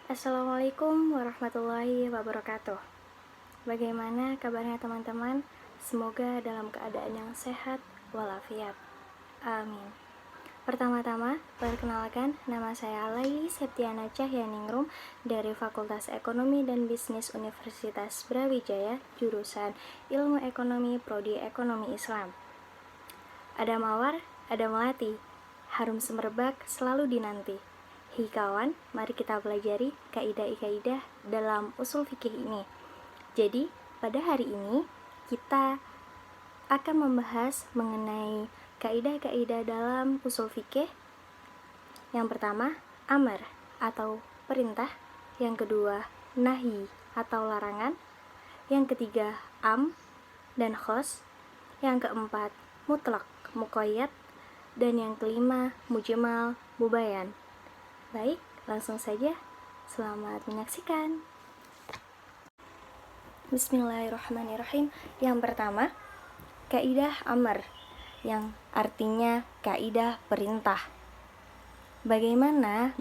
Assalamualaikum warahmatullahi wabarakatuh. Bagaimana kabarnya teman-teman? Semoga dalam keadaan yang sehat walafiat. Amin. Pertama-tama, perkenalkan, nama saya Laili Septiana Cahyaningrum dari Fakultas Ekonomi dan Bisnis Universitas Brawijaya, jurusan Ilmu Ekonomi Prodi Ekonomi Islam. Ada mawar, ada melati, harum semerbak selalu dinanti. Hei kawan, mari kita pelajari kaidah-kaidah dalam usul fikih ini. Jadi, pada hari ini kita akan membahas mengenai kaidah-kaidah dalam usul fikih. Yang pertama, amar atau perintah. Yang kedua, nahi atau larangan. Yang ketiga, am dan khos. Yang keempat, mutlak, muqayyad. Dan yang kelima, mujmal, mubayan. Baik, langsung saja. Selamat menyaksikan. Bismillahirrahmanirrahim. Yang pertama, kaidah amar, yang artinya kaidah perintah. Bagaimana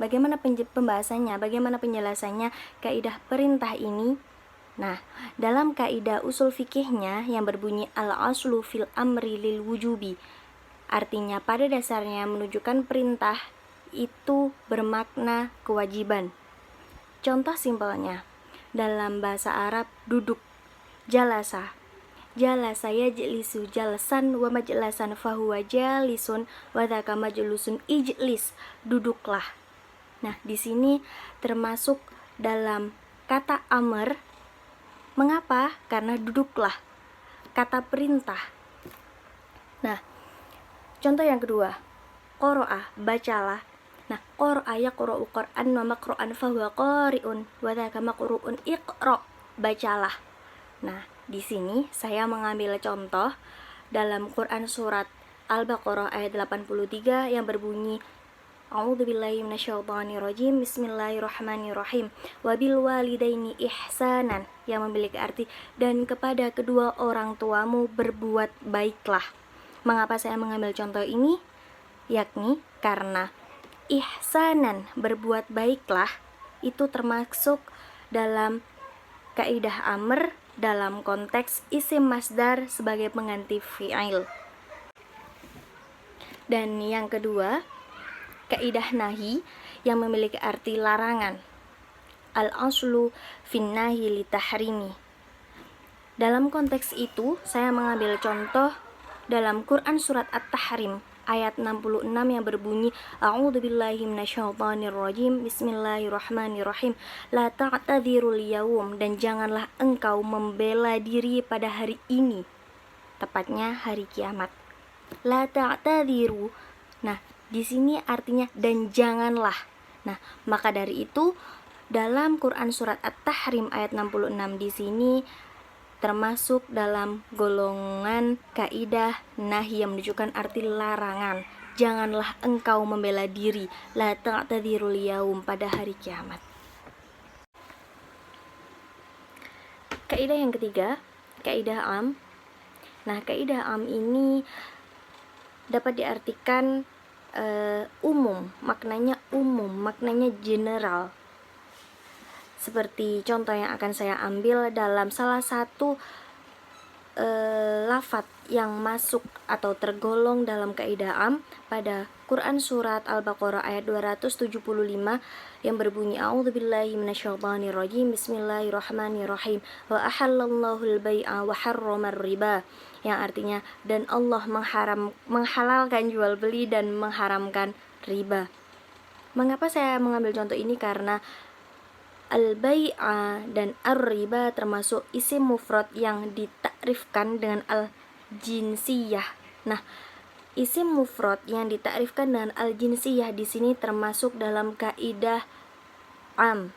pembahasannya, bagaimana penjelasannya kaidah perintah ini? Nah, dalam kaidah usul fikihnya yang berbunyi al-aslu fil amri lil wujubi, artinya pada dasarnya menunjukkan perintah itu bermakna kewajiban. Contoh simpelnya, dalam bahasa Arab duduk, jalasa yajlisu jalsan wa majlasan fahuwa jalisun wa dzaka majlusun ijlis, duduklah. Nah, di sini termasuk dalam kata amr. Mengapa? Karena duduklah, kata perintah. Nah, contoh yang kedua, qara'a, bacalah. Nah, qara'a yaqra'u qur'an wa maqra'an fahuwa qari'un wa dzaka maqru'un, iqra', bacalah. Nah, di sini saya mengambil contoh dalam Quran surat Al-Baqarah ayat 83 yang berbunyi A'udzubillahi minasyaitonirrajim, bismillahirrahmanirrahim, wabil walidaini ihsanan, yang memiliki arti dan kepada kedua orang tuamu berbuat baiklah. Mengapa saya mengambil contoh ini? Yakni karena ihsanan, berbuat baiklah, itu termasuk dalam kaidah amr dalam konteks isim masdar sebagai pengganti fi'il. Dan yang kedua, kaidah nahi yang memiliki arti larangan. Al-aslu fin nahi li tahrimi. Dalam konteks itu, saya mengambil contoh dalam Quran surat At-Tahrim ayat 66 yang berbunyi A'udzubillahi minasyaitonirrajim, bismillahirrahmanirrahim, la ta'tadzirul yaum, dan janganlah engkau membela diri pada hari ini, tepatnya hari kiamat. La ta'tadziru. Nah, di sini artinya dan janganlah. Nah, maka dari itu dalam Quran surat At-Tahrim ayat 66 di sini termasuk dalam golongan kaidah nahi yang menunjukkan arti larangan. Janganlah engkau membela diri, la ta'tadzirul yaum, pada hari kiamat. Kaidah yang ketiga, kaidah am. Nah, kaidah am ini dapat diartikan umum, maknanya general. Seperti contoh yang akan saya ambil dalam salah satu lafadz yang masuk atau tergolong dalam kaidah am pada Quran surat Al-Baqarah ayat 275 yang berbunyi A'udzubillahi minasyaitonirrajim, bismillahirrahmanirrahim, wa ahallallahu al-bai'a wa harramar riba, yang artinya dan Allah menghalalkan jual beli dan mengharamkan riba. Mengapa saya mengambil contoh ini? Karena al-bai'a dan ar-riba termasuk isim mufrad yang ditakrifkan dengan al-jinsiyah. Nah, isim mufrad yang ditakrifkan dengan al-jinsiyah di sini termasuk dalam kaidah am.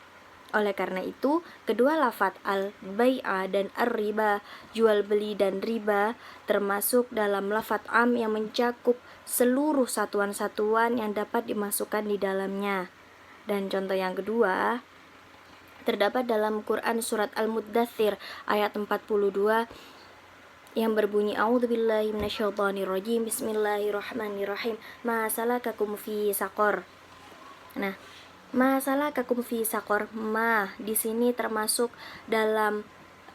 Oleh karena itu, kedua lafadz al-bai'a dan ar-riba, jual beli dan riba, termasuk dalam lafadz am yang mencakup seluruh satuan-satuan yang dapat dimasukkan di dalamnya. Dan contoh yang kedua terdapat dalam Quran surat Al-Muddathir ayat 42 yang berbunyi A'udzubillahi minasyaitonirrajim, bismillahirrahmanirrahim, ma salakakum fi saqar. Nah, Ma salakakum fi saqor. Ma di sini termasuk dalam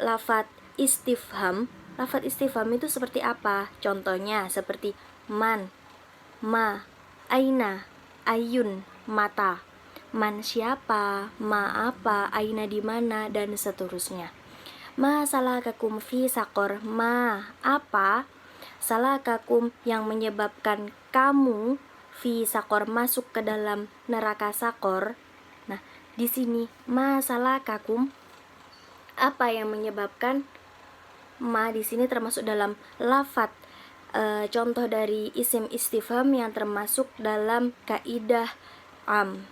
lafadz istifham. Lafadz istifham itu seperti apa? Contohnya seperti man, ma, aina, ayun, mata. Man siapa, ma apa, aina di mana, dan seterusnya. Ma salakakum fi saqor. Ma apa? Salakakum yang menyebabkan kamu fi sakor masuk ke dalam neraka sakor. Nah, di sini ma salakakum apa yang menyebabkan? Ma di sini termasuk dalam lafadz contoh dari isim istifham yang termasuk dalam kaidah am.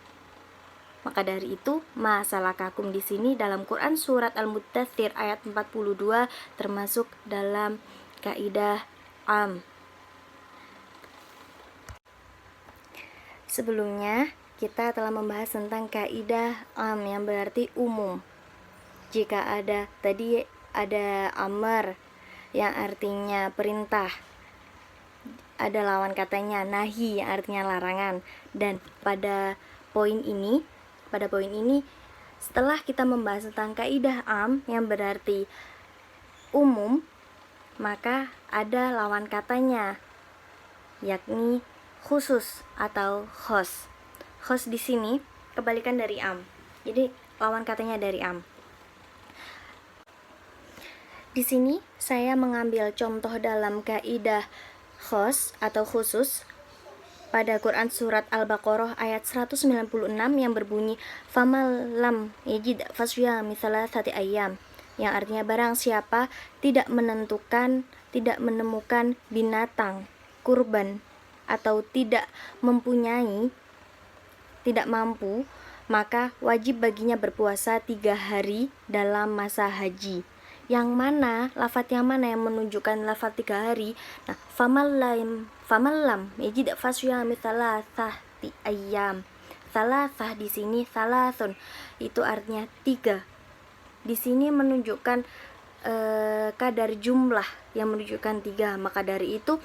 Maka dari itu, ma salakakum di sini dalam Quran surat Al-Muddatsir ayat 42 termasuk dalam kaidah am. Sebelumnya kita telah membahas tentang kaidah am yang berarti umum. Jika tadi ada amar yang artinya perintah, ada lawan katanya nahi yang artinya larangan, dan pada poin ini setelah kita membahas tentang kaidah am yang berarti umum, maka ada lawan katanya, yakni khusus atau khos. Khos di sini kebalikan dari am. Jadi lawan katanya dari am. Di sini saya mengambil contoh dalam kaidah khos atau khusus pada Quran surat Al-Baqarah ayat 196 yang berbunyi famal lam yajid fasyami thalathati ayyam, yang artinya barang siapa tidak menemukan binatang kurban atau tidak mampu, maka wajib baginya berpuasa 3 hari dalam masa haji. Yang mana, lafadz yang mana yang menunjukkan lafadz 3 hari? Nah, famallam yajid fasyami thalathati ayyam. Thalathah di sini thalathun itu artinya 3. Di sini menunjukkan kadar jumlah yang menunjukkan 3. Maka dari itu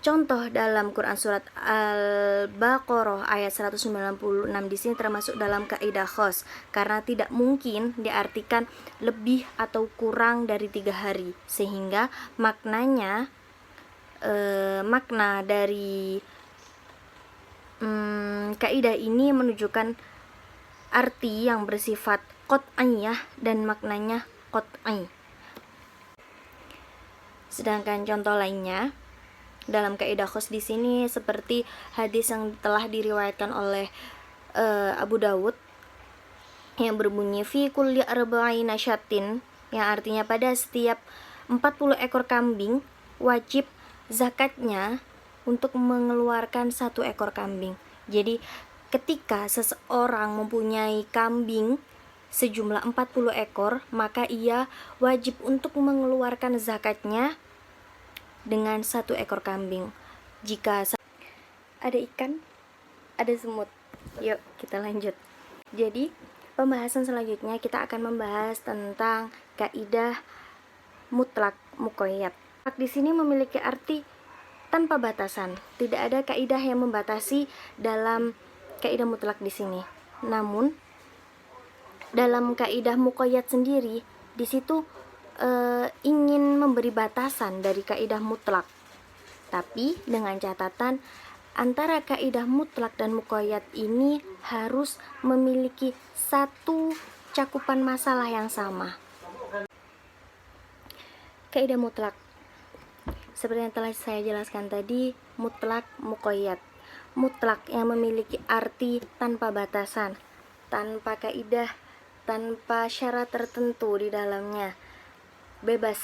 contoh dalam Quran surat Al-Baqarah ayat 196 di sini termasuk dalam kaidah khos, karena tidak mungkin diartikan lebih atau kurang dari 3 hari, sehingga makna dari kaidah ini menunjukkan arti yang bersifat qat'iyah dan maknanya qat'i. Sedangkan contoh lainnya dalam kaidah khos di sini seperti hadis yang telah diriwayatkan oleh Abu Dawud yang berbunyi fi kulli arba'ina syatin, yang artinya pada setiap 40 ekor kambing wajib zakatnya untuk mengeluarkan 1 ekor kambing. Jadi ketika seseorang mempunyai kambing sejumlah 40 ekor, maka ia wajib untuk mengeluarkan zakatnya dengan 1 ekor kambing. Jika ada ikan, ada semut. Yuk kita lanjut. Jadi pembahasan selanjutnya kita akan membahas tentang kaidah mutlak muqayyad. Di sini memiliki arti tanpa batasan. Tidak ada kaidah yang membatasi dalam kaidah mutlak di sini. Namun dalam kaidah muqayyad sendiri di situ ingin memberi batasan dari kaidah mutlak, tapi dengan catatan antara kaidah mutlak dan muqayyad ini harus memiliki satu cakupan masalah yang sama. Kaidah mutlak seperti yang telah saya jelaskan tadi, mutlak muqayyad. Mutlak yang memiliki arti tanpa batasan, tanpa kaidah, tanpa syarat tertentu di dalamnya, bebas.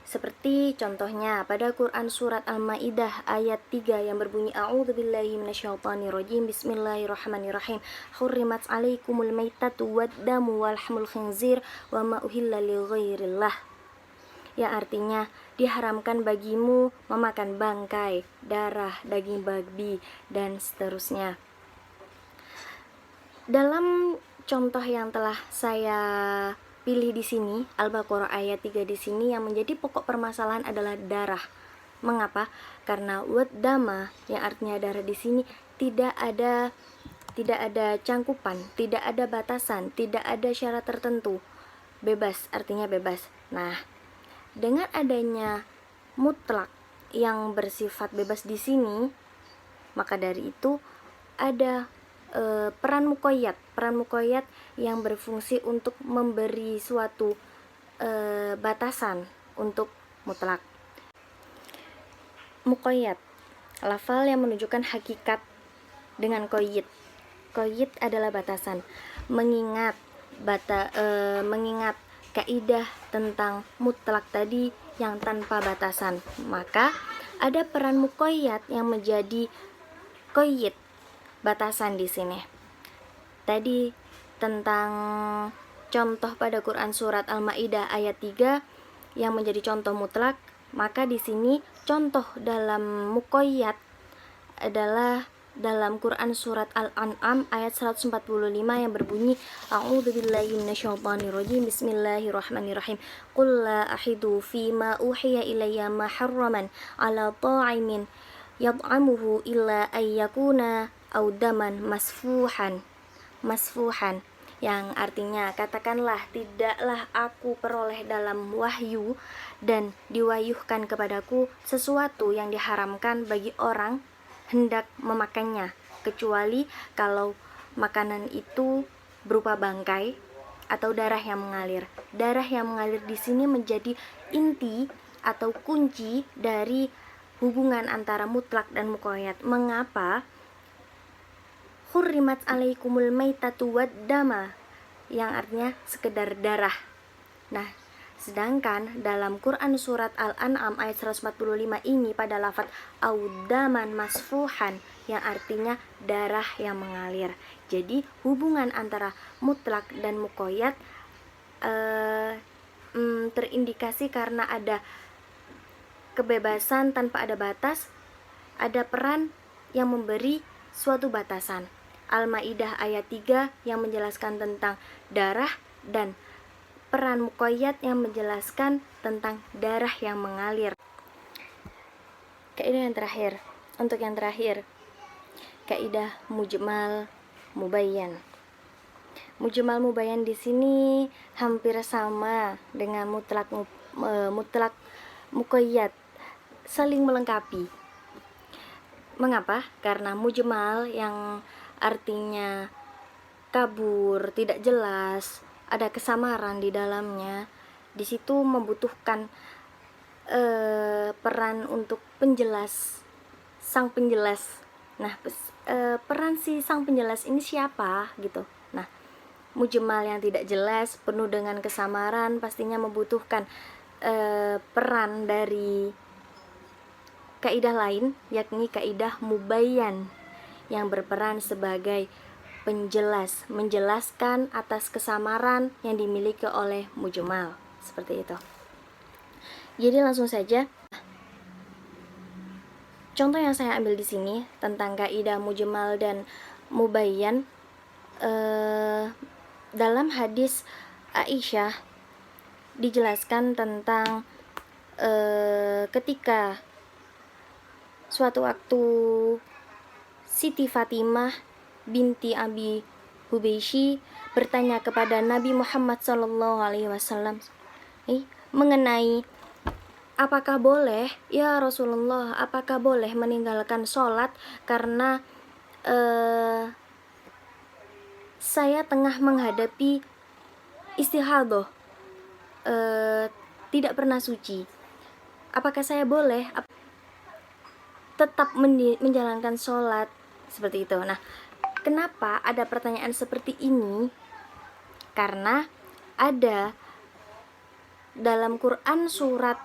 Seperti contohnya pada Quran surat Al-Maidah ayat 3 yang berbunyi a'udzubillahi minasyaitonirrajim bismillahirrahmanirrahim hurrimat 'alaikumul maitatu wad-damu wal lahmul khinzir wa ma uhilla li ghairillah, yang artinya diharamkan bagimu memakan bangkai, darah, daging babi, dan seterusnya. Dalam contoh yang telah saya pilih di sini, Al-Baqarah ayat 3 di sini yang menjadi pokok permasalahan adalah darah. Mengapa? Karena wad dama yang artinya darah di sini tidak ada tidak ada cangkupan, tidak ada batasan, tidak ada syarat tertentu. Bebas, artinya bebas. Nah, dengan adanya mutlak yang bersifat bebas di sini, maka dari itu ada peran muqayyad yang berfungsi untuk memberi suatu batasan untuk mutlak. Muqayyad, lafal yang menunjukkan hakikat dengan qayyid. Qayyid adalah batasan. Mengingat kaidah tentang mutlak tadi yang tanpa batasan, maka ada peran muqayyad yang menjadi qayyid, batasan di sini. Tadi tentang contoh pada Quran surat Al-Maidah ayat 3 yang menjadi contoh mutlak, maka di sini contoh dalam muqayyad adalah dalam Quran surat Al-An'am ayat 145 yang berbunyi A'udzubillahi minasyaitonirrajim Bismillahirrahmanirrahim Qul la ahidu fima uhiya ilayya muharraman ala ta'imin yad'amuhu illa ayyakuna aw daman masfuhan, yang artinya katakanlah, tidaklah aku peroleh dalam wahyu dan diwahyukan kepadaku sesuatu yang diharamkan bagi orang hendak memakannya, kecuali kalau makanan itu berupa bangkai atau darah yang mengalir. Darah yang mengalir di sini menjadi inti atau kunci dari hubungan antara mutlak dan muqayyad. Mengapa? Hurrimat alaikumul maitatu waddama, yang artinya sekedar darah. Nah, sedangkan dalam Quran surat Al-An'am ayat 145 ini pada lafaz audaman masfuhan, yang artinya darah yang mengalir. Jadi hubungan antara mutlak dan muqayyad terindikasi karena ada kebebasan tanpa ada batas, ada peran yang memberi suatu batasan. Al-Maidah ayat 3 yang menjelaskan tentang darah, dan peran muqayyad yang menjelaskan tentang darah yang mengalir. Kaidah yang terakhir, kaidah mujmal mubayyan. Mujmal mubayyan di sini hampir sama dengan mutlak muqayyad, saling melengkapi. Mengapa? Karena mujmal yang artinya kabur, tidak jelas, ada kesamaran di dalamnya. Di situ membutuhkan peran untuk sang penjelas. Nah, peran si sang penjelas ini siapa gitu. Nah, mujmal yang tidak jelas, penuh dengan kesamaran, pastinya membutuhkan peran dari kaidah lain, yakni kaidah mubayyan, yang berperan sebagai penjelas, menjelaskan atas kesamaran yang dimiliki oleh mujmal. Seperti itu. Jadi langsung saja, contoh yang saya ambil di sini tentang kaidah mujmal dan mubayyan dalam hadis Aisyah dijelaskan tentang ketika suatu waktu Siti Fatimah binti Abi Hubayshi bertanya kepada Nabi Muhammad SAW mengenai apakah boleh, ya Rasulullah, apakah boleh meninggalkan sholat karena saya tengah menghadapi istihadah, tidak pernah suci. Apakah saya boleh tetap menjalankan sholat? Seperti itu. Nah, kenapa ada pertanyaan seperti ini? Karena ada dalam Quran surat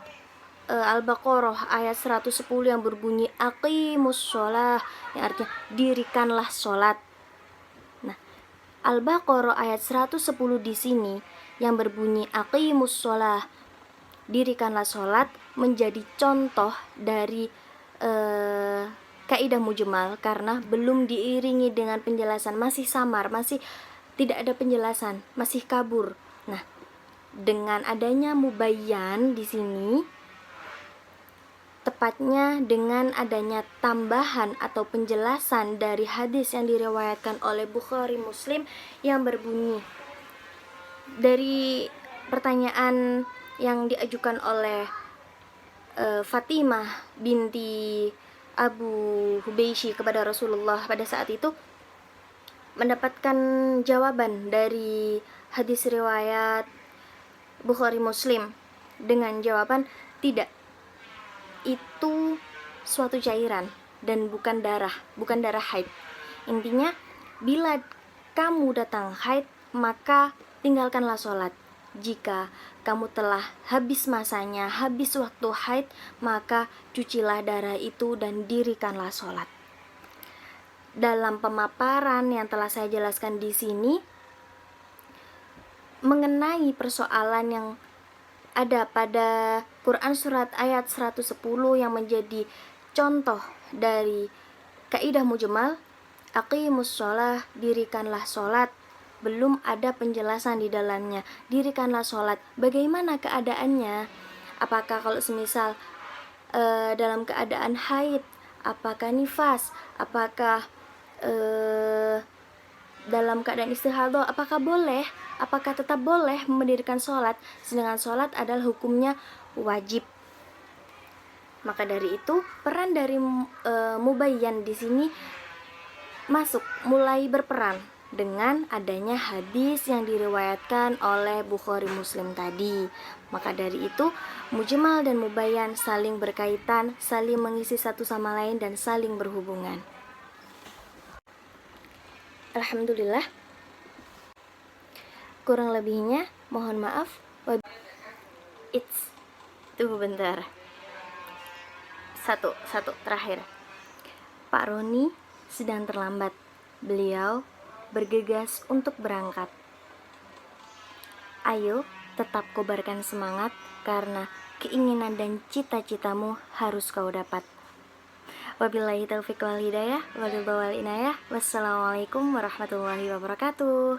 Al-Baqarah ayat 110 yang berbunyi aqimus sholah, yang artinya dirikanlah sholat. Nah, Al-Baqarah ayat 110 di sini yang berbunyi aqimus sholah, dirikanlah sholat, menjadi contoh dari kaidah mujmal karena belum diiringi dengan penjelasan, masih samar, masih tidak ada penjelasan, masih kabur. Nah, dengan adanya mubayyan di sini tepatnya dengan adanya tambahan atau penjelasan dari hadis yang diriwayatkan oleh Bukhari Muslim yang berbunyi, dari pertanyaan yang diajukan oleh Fatimah binti Abu Hubeishi kepada Rasulullah pada saat itu, mendapatkan jawaban dari hadis riwayat Bukhari Muslim dengan jawaban, tidak, itu suatu cairan dan bukan darah haid. Intinya, bila kamu datang haid, maka tinggalkanlah sholat. Jika kamu telah habis masanya, habis waktu haid, maka cucilah darah itu dan dirikanlah sholat. Dalam pemaparan yang telah saya jelaskan di sini, mengenai persoalan yang ada pada Quran surat ayat 110 yang menjadi contoh dari kaidah mujmal, aqimus sholah, dirikanlah sholat, belum ada penjelasan di dalamnya. Dirikanlah sholat, bagaimana keadaannya? Apakah kalau semisal dalam keadaan haid, apakah nifas, apakah dalam keadaan istihadah, apakah boleh, apakah tetap boleh mendirikan sholat? Sedangkan sholat adalah hukumnya wajib. Maka dari itu, peran dari mubayyan di sini mulai berperan dengan adanya hadis yang diriwayatkan oleh Bukhari Muslim tadi. Maka dari itu, mujmal dan mubayyan saling berkaitan, saling mengisi satu sama lain dan saling berhubungan. Alhamdulillah. Kurang lebihnya mohon maaf. Tunggu bentar. Satu terakhir. Pak Roni sedang terlambat. Beliau bergegas untuk berangkat. Ayo, tetap kobarkan semangat, karena keinginan dan cita-citamu harus kau dapat. Wabillahi taufiq wal hidayah, walil inayah. Wassalamualaikum warahmatullahi wabarakatuh.